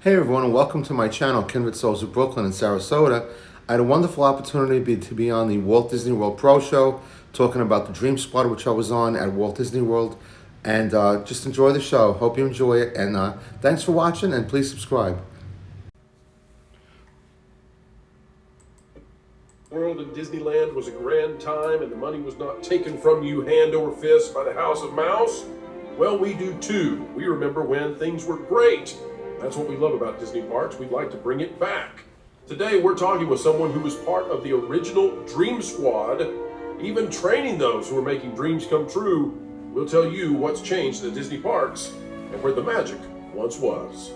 Hey everyone, and welcome to my channel, Kindred Souls of Brooklyn and Sarasota. I had a wonderful opportunity to be on the Walt Disney World Pro Show, talking about the Dream Squad, which I was on at Walt Disney World, and just enjoy the show. Hope you enjoy it, and thanks for watching, and please subscribe. World in Disneyland was a grand time, and the money was not taken from you hand over fist by the House of Mouse. Well, we do too. We remember when things were great. That's what we love about Disney parks. We'd like to bring it back. Today, we're talking with someone who was part of the original Dream Squad, even training those who are making dreams come true. We'll tell you what's changed at Disney parks and where the magic once was.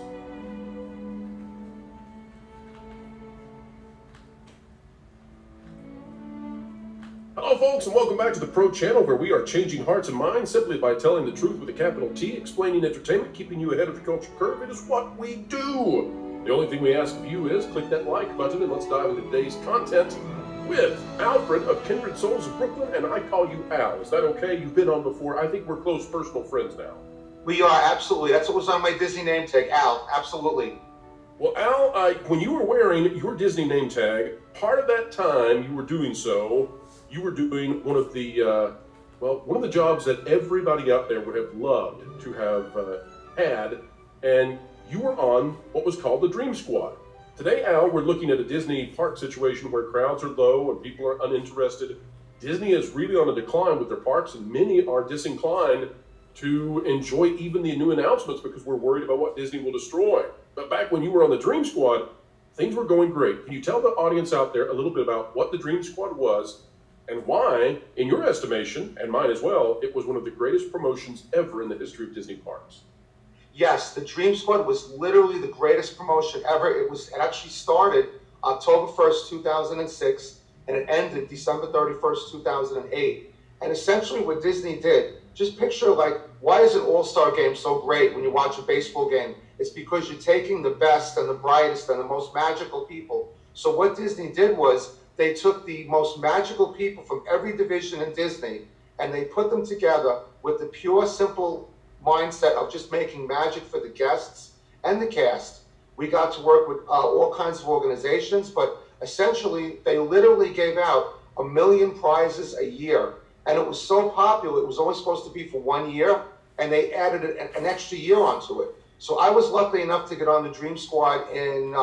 Hello folks, and welcome back to the Pro Channel, where we are changing hearts and minds simply by telling the truth with a capital T, explaining entertainment, keeping you ahead of the culture curve. It is what we do. The only thing we ask of you is click that like button, and let's dive into today's content with Alfred of Kindred Souls of Brooklyn, and I call you Al. Is that okay? You've been on before. I think we're close personal friends now. We are, absolutely. That's what was on my Disney name tag, Al, absolutely. Well, Al, when you were wearing your Disney name tag, part of that time you were doing so, you were doing one of the jobs that everybody out there would have loved to have had, and you were on what was called the Dream Squad. Today, Al, we're looking at a Disney park situation where crowds are low and people are uninterested. Disney is really on a decline with their parks, and many are disinclined to enjoy even the new announcements because we're worried about what Disney will destroy. But back when you were on the Dream Squad, things were going great. Can you tell the audience out there a little bit about what the Dream Squad was and why, in your estimation, and mine as well, it was one of the greatest promotions ever in the history of Disney parks? Yes, the Dream Squad was literally the greatest promotion ever. It actually started October 1st, 2006, and it ended December 31st, 2008. And essentially what Disney did, just picture why is an all-star game so great when you watch a baseball game? It's because you're taking the best and the brightest and the most magical people. So what Disney did was they took the most magical people from every division in Disney and they put them together with the pure, simple mindset of just making magic for the guests and the cast. We got to work with all kinds of organizations, but essentially they literally gave out 1 million prizes a year. And it was so popular, it was only supposed to be for 1 year, and they added an extra year onto it. So I was lucky enough to get on the Dream Squad and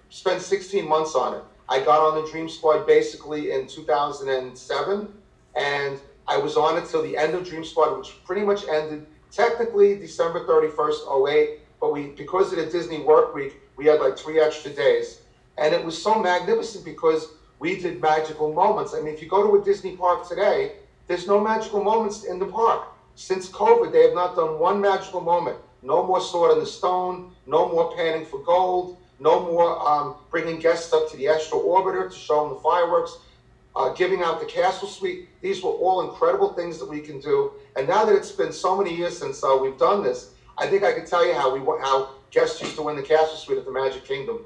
spend 16 months on it. I got on the Dream Squad basically in 2007, and I was on it till the end of Dream Squad, which pretty much ended technically December 31st, 08, but because of the Disney work week, we had 3 extra days. And it was so magnificent because we did magical moments. I mean, if you go to a Disney park today, there's no magical moments in the park. Since COVID, they have not done one magical moment. No more Sword in the Stone, no more Panning for Gold, no more bringing guests up to the Astro Orbiter to show them the fireworks, giving out the Castle Suite. These were all incredible things that we can do. And now that it's been so many years since we've done this, I think I can tell you how guests used to win the Castle Suite at the Magic Kingdom.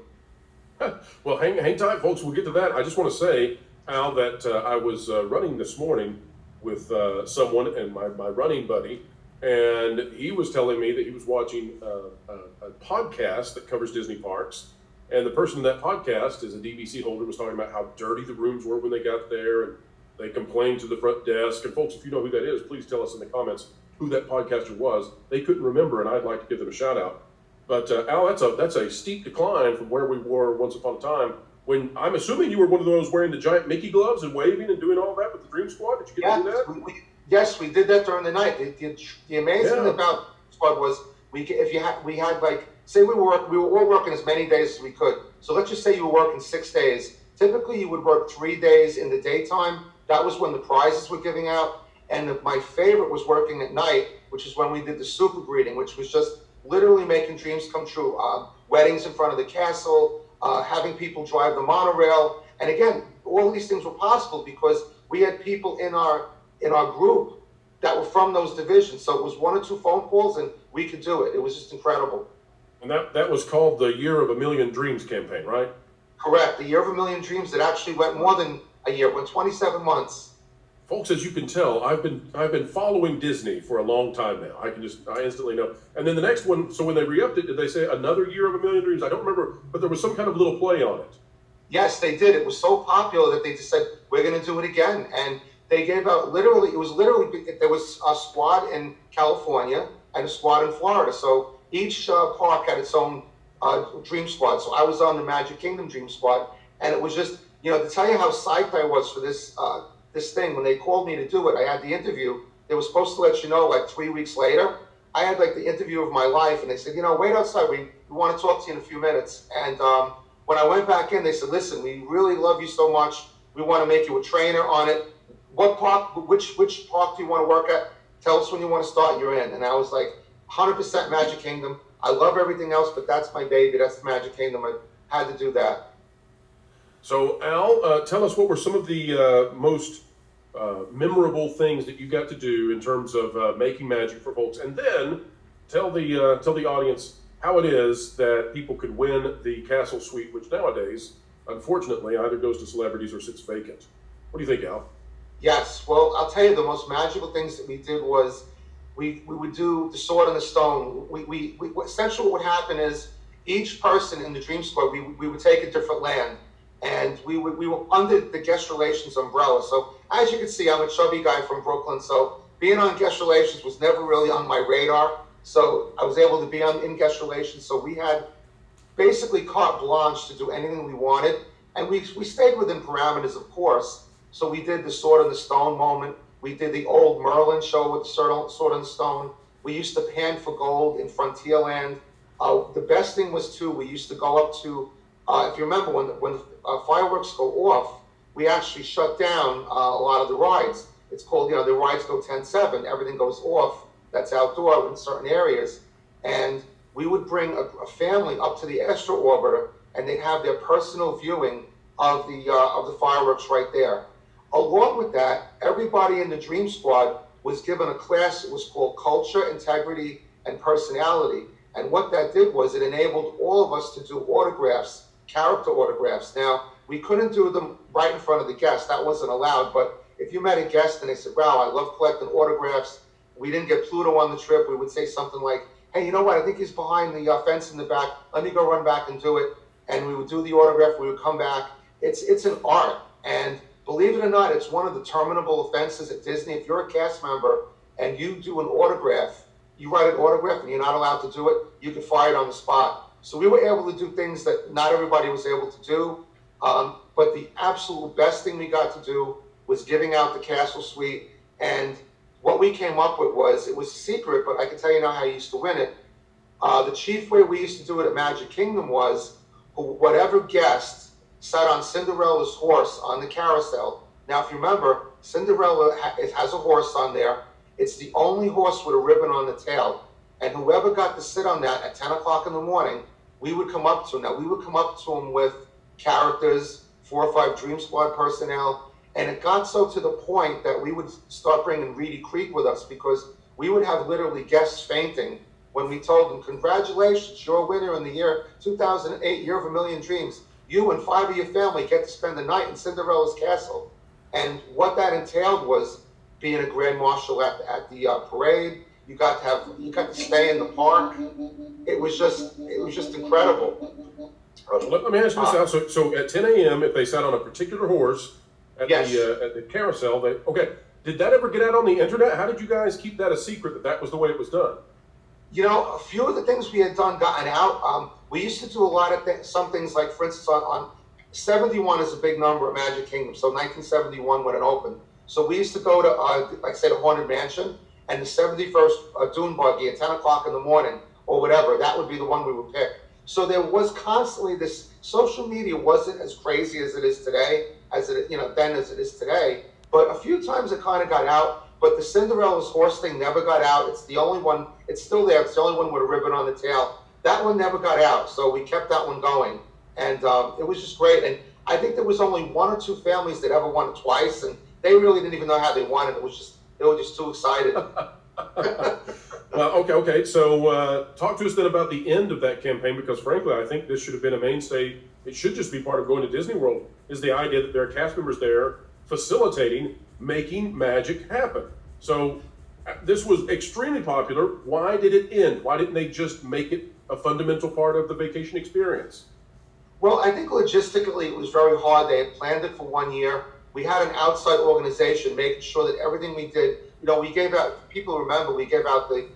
Well, hang tight, folks. We'll get to that. I just want to say, Al, that I was running this morning with someone and my running buddy, and he was telling me that he was watching a podcast that covers Disney parks, and the person in that podcast is a DVC holder, was talking about how dirty the rooms were when they got there, and they complained to the front desk. And folks, if you know who that is, please tell us in the comments who that podcaster was. They couldn't remember, and I'd like to give them a shout out. But Al, that's a steep decline from where we were once upon a time. When I'm assuming you were one of those wearing the giant Mickey gloves and waving and doing all that with the Dream Squad. Did you get to do that? Yes, we did that during the night. The amazing thing about Squad was we had say we were all working as many days as we could. So let's just say you were working 6 days. Typically, you would work 3 days in the daytime. That was when the prizes were giving out. And my favorite was working at night, which is when we did the super greeting, which was just literally making dreams come true. Weddings in front of the castle, having people drive the monorail. And again, all these things were possible because we had people in our group that were from those divisions. So it was 1 or 2 phone calls and we could do it. It was just incredible. And that was called the Year of a Million Dreams campaign, right? Correct. The Year of a Million Dreams. That actually went more than a year. It went 27 months. Folks, as you can tell, I've been following Disney for a long time now. I instantly know. And then the next one, so when they re-upped it, did they say another year of A Million Dreams? I don't remember, but there was some kind of little play on it. Yes, they did. It was so popular that they just said, we're going to do it again. And they gave out literally, there was a squad in California and a squad in Florida. So each park had its own Dream Squad. So I was on the Magic Kingdom Dream Squad. And it was just, to tell you how psyched I was for this thing, when they called me to do it, I had the interview. They were supposed to let you know like 3 weeks later. I had like the interview of my life, and they said, wait outside. We want to talk to you in a few minutes. And when I went back in, they said, listen, we really love you so much. We want to make you a trainer on it. What park, which park do you want to work at? Tell us when you want to start, you're in. And I was like, 100% Magic Kingdom. I love everything else, but that's my baby. That's the Magic Kingdom. I had to do that. So, Al, tell us what were some of the most memorable things that you got to do in terms of making magic for folks, and then tell the audience how it is that people could win the Castle Suite, which nowadays, unfortunately, either goes to celebrities or sits vacant. What do you think, Al? Yes, well, I'll tell you, the most magical things that we did was we would do the Sword and the Stone. We essentially what would happen is each person in the Dream Squad, we would take a different land, and we were under the guest relations umbrella. So as you can see, I'm a chubby guy from Brooklyn, so being on guest relations was never really on my radar. So I was able to be in guest relations. So we had basically carte blanche to do anything we wanted, and we stayed within parameters, of course. So we did the Sword and the Stone moment. We did the old Merlin show with the Sword and the Stone. We used to pan for gold in Frontierland. The best thing was, too, we used to go up to, if you remember, when fireworks go off, we actually shut down a lot of the rides. It's called, the rides go 10-7. Everything goes off. That's outdoor in certain areas. And we would bring a family up to the Astro Orbiter, and they'd have their personal viewing of the fireworks right there. Along with that, everybody in the Dream Squad was given a class that was called Culture, Integrity, and Personality. And what that did was it enabled all of us to do autographs, character autographs. Now, we couldn't do them right in front of the guest. That wasn't allowed. But if you met a guest and they said, wow, I love collecting autographs, we didn't get Pluto on the trip, we would say something like, hey, you know what, I think he's behind the fence in the back. Let me go run back and do it. And we would do the autograph. We would come back. It's an art. And believe it or not, it's one of the terminable offenses at Disney. If you're a cast member and you do an autograph, you write an autograph and you're not allowed to do it, you get fired on the spot. So we were able to do things that not everybody was able to do. But the absolute best thing we got to do was giving out the Castle Suite. And what we came up with was, it was a secret, but I can tell you now how you used to win it. The chief way we used to do it at Magic Kingdom was, whatever guest sat on Cinderella's horse on the carousel. Now, if you remember, Cinderella has a horse on there. It's the only horse with a ribbon on the tail. And whoever got to sit on that at 10 o'clock in the morning, we would come up to him. Now, we would come up to him with characters, 4 or 5 Dream Squad personnel. And it got so to the point that we would start bringing Reedy Creek with us, because we would have literally guests fainting when we told them, congratulations, you're a winner in the year 2008, Year of a Million Dreams. You and 5 of your family get to spend the night in Cinderella's castle. And what that entailed was being a grand marshal at the parade. You got to stay in the park. It was just incredible. Let me ask you this, Al. So at 10 a.m., if they sat on a particular horse at Yes. at the carousel, did that ever get out on the internet? How did you guys keep that a secret that was the way it was done? A few of the things we had done gotten out. We used to do a lot of some things, like, for instance, on 71 is a big number at Magic Kingdom, so 1971 when it opened. So we used to go to, like I said, the Haunted Mansion, and the 71st Dune Buggy at 10 o'clock in the morning, or whatever, that would be the one we would pick. So there was constantly this, social media wasn't as crazy as it is today, then as it is today, but a few times it kind of got out. But the Cinderella's horse thing never got out. It's the only one, it's still there. It's the only one with a ribbon on the tail. That one never got out, so we kept that one going. And it was just great. And I think there was only 1 or 2 families that ever won it twice, and they really didn't even know how they won it. They were just too excited. Well, okay. So talk to us then about the end of that campaign, because frankly, I think this should have been a mainstay. It should just be part of going to Disney World, is the idea that there are cast members there facilitating making magic happen. So this was extremely popular. Why did it end? Why didn't they just make it a fundamental part of the vacation experience? Well, I think logistically it was very hard. They had planned it for 1 year. We had an outside organization making sure that everything we did, we gave out, people remember, we gave out the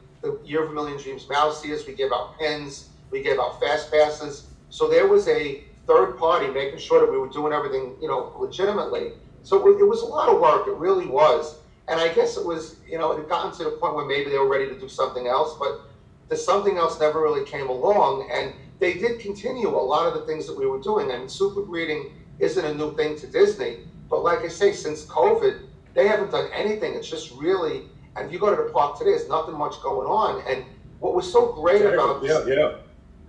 Year of a Million Dreams mouse ears, we gave out pins, we gave out fast passes. So there was a third party making sure that we were doing everything, legitimately. So it was a lot of work. It really was. And I guess it was, it had gotten to the point where maybe they were ready to do something else, but the something else never really came along. And they did continue a lot of the things that we were doing. I mean, super breeding isn't a new thing to Disney, but like I say, since COVID, they haven't done anything. It's just really, and if you go to the park today, there's nothing much going on. And what was so great about this,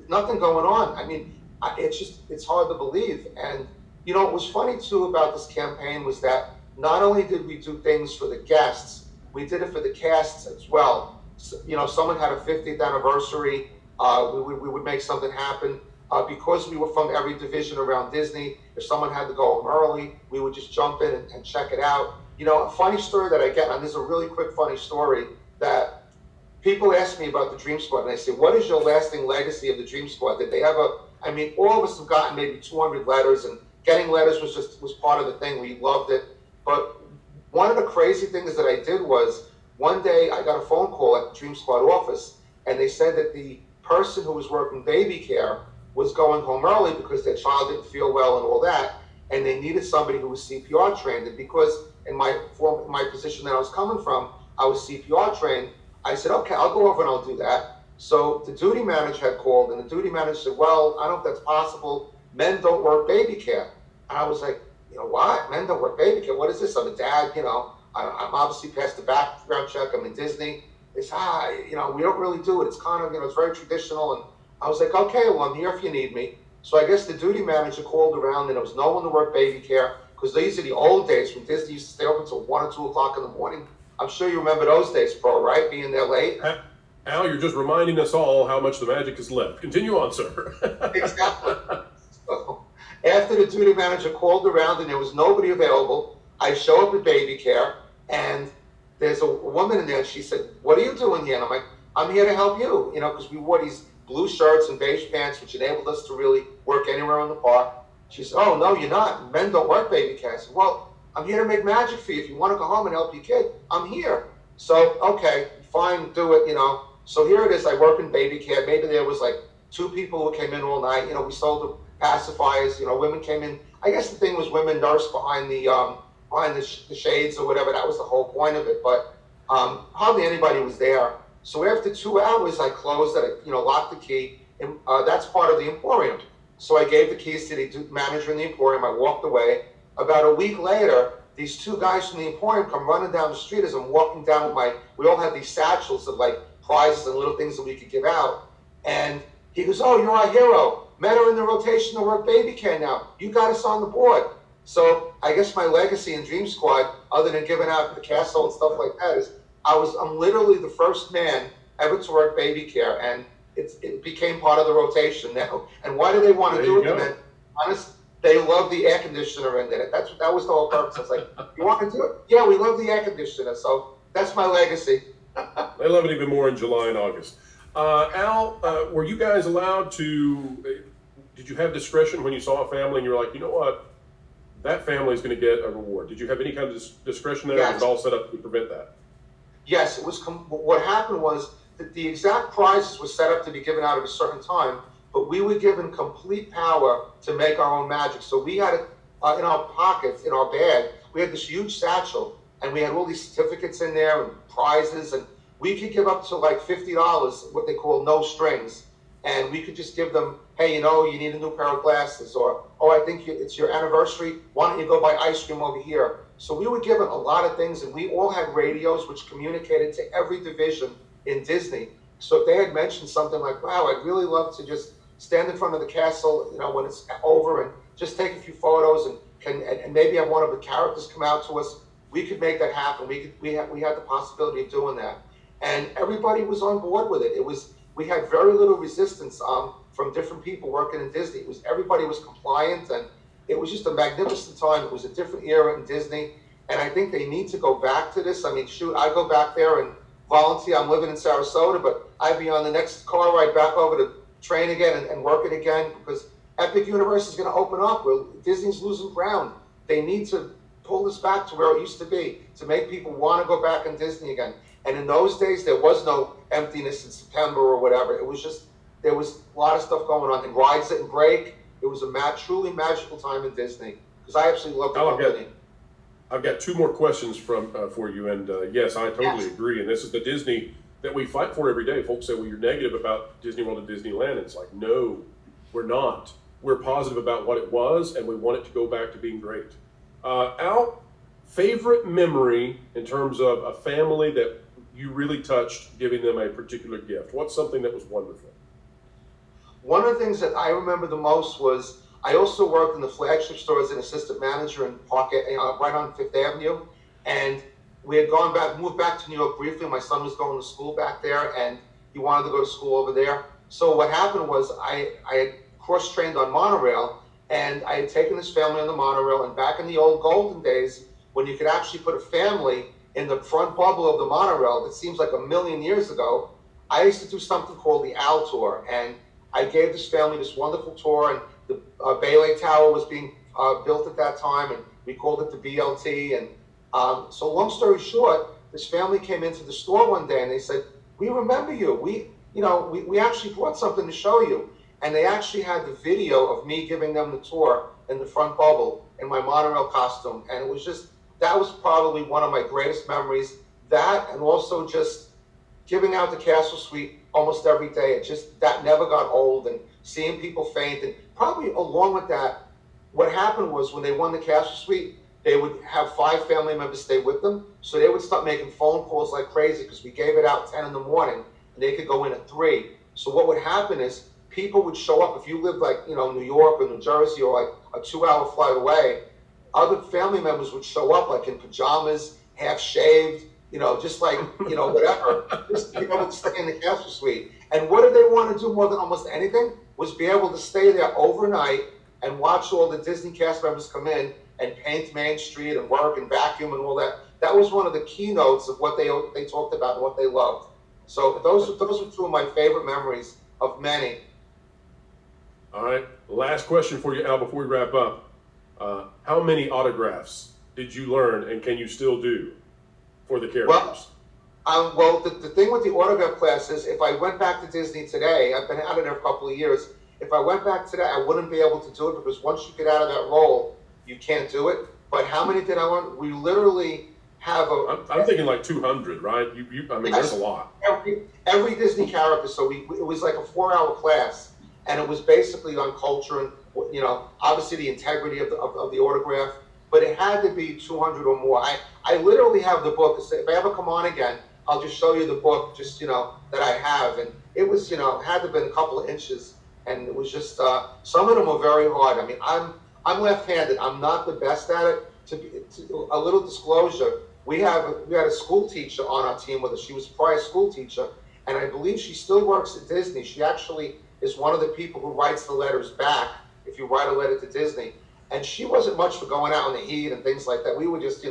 nothing going on. I mean, it's hard to believe. And, what was funny too about this campaign was that not only did we do things for the guests, we did it for the casts as well. So, someone had a 50th anniversary. We would make something happen. Because we were from every division around Disney, if someone had to go home early, we would just jump in and check it out. A funny story that I get, and this is a really quick funny story, that people ask me about the Dream Squad, and they say, what is your lasting legacy of the Dream Squad? Did they have all of us have gotten maybe 200 letters, and getting letters was part of the thing. We loved it. But one of the crazy things that I did was, one day I got a phone call at the Dream Squad office, and they said that the person who was working baby care was going home early because their child didn't feel well and all that, and they needed somebody who was CPR trained. And because in my position that I was coming from, I was CPR trained, I said, okay, I'll go over and I'll do that. So the duty manager had called, and the duty manager said, well, I don't know if that's possible. Men don't work baby care. And I was like, what? Men don't work baby care? What is this? I'm a dad, I'm obviously past the background check. I'm in Disney. It's, we don't really do it. It's kind of, it's very traditional. And I was like, okay, well, I'm here if you need me. So I guess the duty manager called around, and there was no one to work baby care, because these are the old days when Disney used to stay open until 1 or 2 o'clock in the morning. I'm sure you remember those days, Pro, right? Being there late. Al, you're just reminding us all how much the magic is left. Continue on, sir. Exactly. So after the duty manager called around and there was nobody available, I show up at baby care, and there's a woman in there, and she said, what are you doing here? And I'm like, I'm here to help you, because we wore these blue shirts and beige pants, which enabled us to really work anywhere in the park. She said, oh, no, you're not. Men don't work baby care. I said, well, I'm here to make magic for you. If you want to go home and help your kid, I'm here. So, okay, fine, do it, So here it is. I work in baby care. Maybe there was like 2 people who came in all night. We sold the pacifiers. Women came in. I guess the thing was women nursed behind the shades or whatever. That was the whole point of it. But hardly anybody was there. So after 2 hours, I closed it, locked the key, and that's part of the Emporium. So I gave the keys to the manager in the Emporium. I walked away. About a week later, these 2 guys from the Emporium come running down the street as I'm walking down with we all had these satchels of like prizes and little things that we could give out. And he goes, oh, you're our hero. Men are in the rotation to work baby care now. You got us on the board. So I guess my legacy in Dream Squad, other than giving out the castle and stuff like that, is I'm literally the first man ever to work baby care, and it became part of the rotation now. And why do they want to do it? Man, honest, they love the air conditioner in it. That was the whole purpose. I was like, you want to do it? Yeah, we love the air conditioner. So that's my legacy. They love it even more in July and August. Al, were you guys allowed to? Did you have discretion when you saw a family and you were like, you know what, that family is going to get a reward? Did you have any kind of discretion there? Yes. Was it all set up to prevent that? Yes, it was. What happened was that the exact prizes were set up to be given out at a certain time, but we were given complete power to make our own magic. So we had it in our pockets, in our bag. We had this huge satchel, and we had all these certificates in there and prizes, and we could give up to like $50, what they call no strings, and we could just give them, hey, you need a new pair of glasses, or I think it's your anniversary. Why don't you go buy ice cream over here? So we were given a lot of things, and we all had radios which communicated to every division in Disney. So if they had mentioned something like, wow, I'd really love to just stand in front of the castle, when it's over, and just take a few photos, and maybe have one of the characters come out to us, we could make that happen. We had the possibility of doing that, and everybody was on board with it. We had very little resistance from different people working in Disney. Everybody was compliant, and it was just a magnificent time. It was a different era in Disney, And I think they need to go back to this. I mean, shoot, I go back there and volunteer. I'm living in Sarasota, but I'd be on the next car ride back over to train again and work it again, because Epic Universe is going to open up. Disney's losing ground. They need to pull this back to where it used to be, to make people want to go back in Disney again. And in those days, there was no emptiness in September or whatever. It was just, there was a lot of stuff going on. And rides didn't break. It was a truly magical time in Disney, because I absolutely love the company. I've got two more questions for you, and yes, I totally agree. And this is the Disney that we fight for every day. Folks say, "Well, you're negative about Disney World and Disneyland." And it's like, no, we're not. We're positive about what it was, and we want it to go back to being great. Al, favorite memory in terms of a family that you really touched, giving them a particular gift? What's something that was wonderful? One of the things that I remember the most was, I also worked in the flagship store as an assistant manager in right on Fifth Avenue, and we had moved back to New York briefly. My son was going to school back there, and he wanted to go to school over there. So what happened was, I had cross-trained on monorail, and I had taken this family on the monorail. And back in the old golden days, when you could actually put a family in the front bubble of the monorail, that seems like a million years ago, I used to do something called the Al Tour, and I gave this family this wonderful tour, and the Bay Lake Tower was being built at that time, and we called it the BLT. And so long story short, this family came into the store one day and they said, "We remember you. We actually brought something to show you." And they actually had the video of me giving them the tour in the front bubble in my monorail costume. And it was just, that was probably one of my greatest memories. That, and also just giving out the Castle Suite almost every day. That never got old, and seeing people faint. And probably along with that, what happened was, when they won the Castle Suite, they would have 5 family members stay with them. So they would start making phone calls like crazy, because we gave it out 10 in the morning and they could go in at 3. So what would happen is, people would show up. If you lived like, New York or New Jersey, or like a 2-hour flight away, other family members would show up like in pajamas, half shaved, just like, whatever, just to be able to stay in the Castle Suite. And what did they want to do more than almost anything? Was be able to stay there overnight and watch all the Disney cast members come in and paint Main Street and work and vacuum and all that. That was one of the keynotes of what they talked about and what they loved. So those are 2 of my favorite memories of many. All right, last question for you, Al, before we wrap up. How many autographs did you learn, and can you still do for the characters? Well, the thing with the autograph class is, if I went back to Disney today, I've been out of there for a couple of years. If I went back today, I wouldn't be able to do it, because once you get out of that role, you can't do it. But how many did I learn? We literally have I'm thinking like 200, right? I mean, there's a lot. Every Disney character. So it was like a 4-hour class. And it was basically on culture and, obviously the integrity of the autograph, but it had to be 200 or more. I literally have the book. If I ever come on again, I'll just show you the book, just, that I have. And it was, had to have been a couple of inches. And it was just, some of them were very hard. I mean, I'm left-handed. I'm not the best at it. A little disclosure, we had a school teacher on our team with us. She was a prior school teacher, and I believe she still works at Disney. She actually is one of the people who writes the letters back if you write a letter to Disney. And she wasn't much for going out in the heat and things like that. We were just,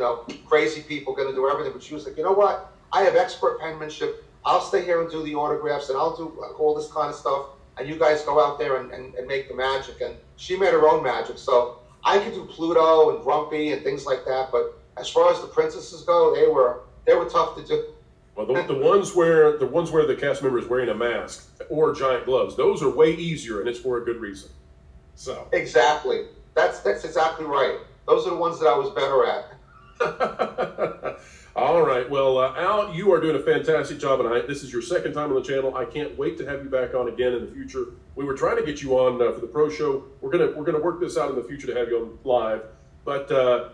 crazy people going to do everything. But she was like, "You know what? I have expert penmanship. I'll stay here and do the autographs, and I'll do all this kind of stuff. And you guys go out there and make the magic." And she made her own magic. So I could do Pluto and Grumpy and things like that. But as far as the princesses go, they were tough to do. Well, the ones where the cast member is wearing a mask or giant gloves, those are way easier, and it's for a good reason. So exactly, that's exactly right. Those are the ones that I was better at. All right. Well, Al, you are doing a fantastic job, and this is your second time on the channel. I can't wait to have you back on again in the future. We were trying to get you on for the pro show. We're gonna work this out in the future to have you on live. But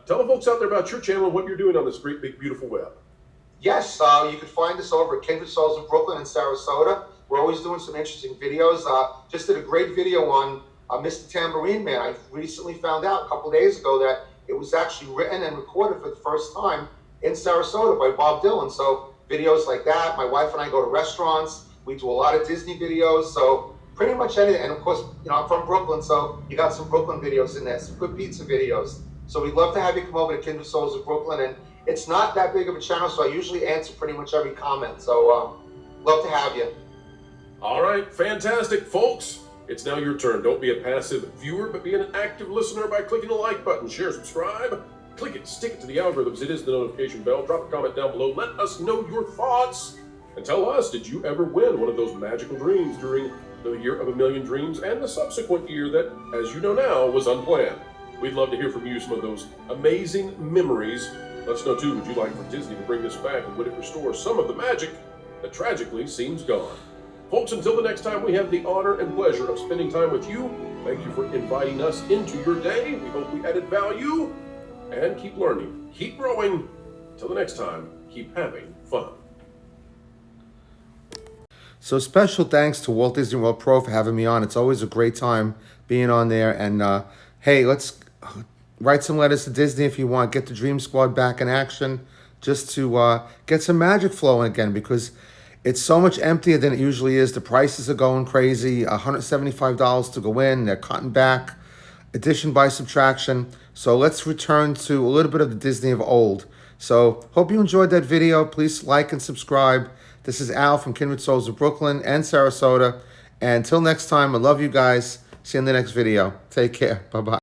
tell the folks out there about your channel and what you're doing on this great, big, beautiful web. Yes, you can find us over at Kindred Souls in Brooklyn and Sarasota. We're always doing some interesting videos. Just did a great video on Mr. Tambourine Man. I recently found out a couple days ago that it was actually written and recorded for the first time in Sarasota by Bob Dylan. So videos like that. My wife and I go to restaurants. We do a lot of Disney videos. So pretty much anything. And of course, I'm from Brooklyn, so you got some Brooklyn videos in there, some good pizza videos. So we'd love to have you come over to Kindred Souls of Brooklyn. And it's not that big of a channel, so I usually answer pretty much every comment. So love to have you. All right, fantastic, folks. It's now your turn. Don't be a passive viewer, but be an active listener by clicking the like button, share, subscribe, click it, stick it to the algorithms. It is the notification bell. Drop a comment down below. Let us know your thoughts. And tell us, did you ever win one of those magical dreams during the year of a million dreams and the subsequent year that, as you know now, was unplanned? We'd love to hear from you some of those amazing memories. Let us know, too, would you like for Disney to bring this back, and would it restore some of the magic that tragically seems gone? Folks, until the next time we have the honor and pleasure of spending time with you, thank you for inviting us into your day. We hope we added value, and keep learning, keep growing. Until the next time, keep having fun. So special thanks to Walt Disney World Pro for having me on. It's always a great time being on there. And hey, let's write some letters to Disney if you want. Get the Dream Squad back in action just to get some magic flowing again, because it's so much emptier than it usually is. The prices are going crazy. $175 to go in. They're cutting back. Addition by subtraction. So let's return to a little bit of the Disney of old. So hope you enjoyed that video. Please like and subscribe. This is Al from Kindred Souls of Brooklyn and Sarasota. And until next time, I love you guys. See you in the next video. Take care. Bye-bye.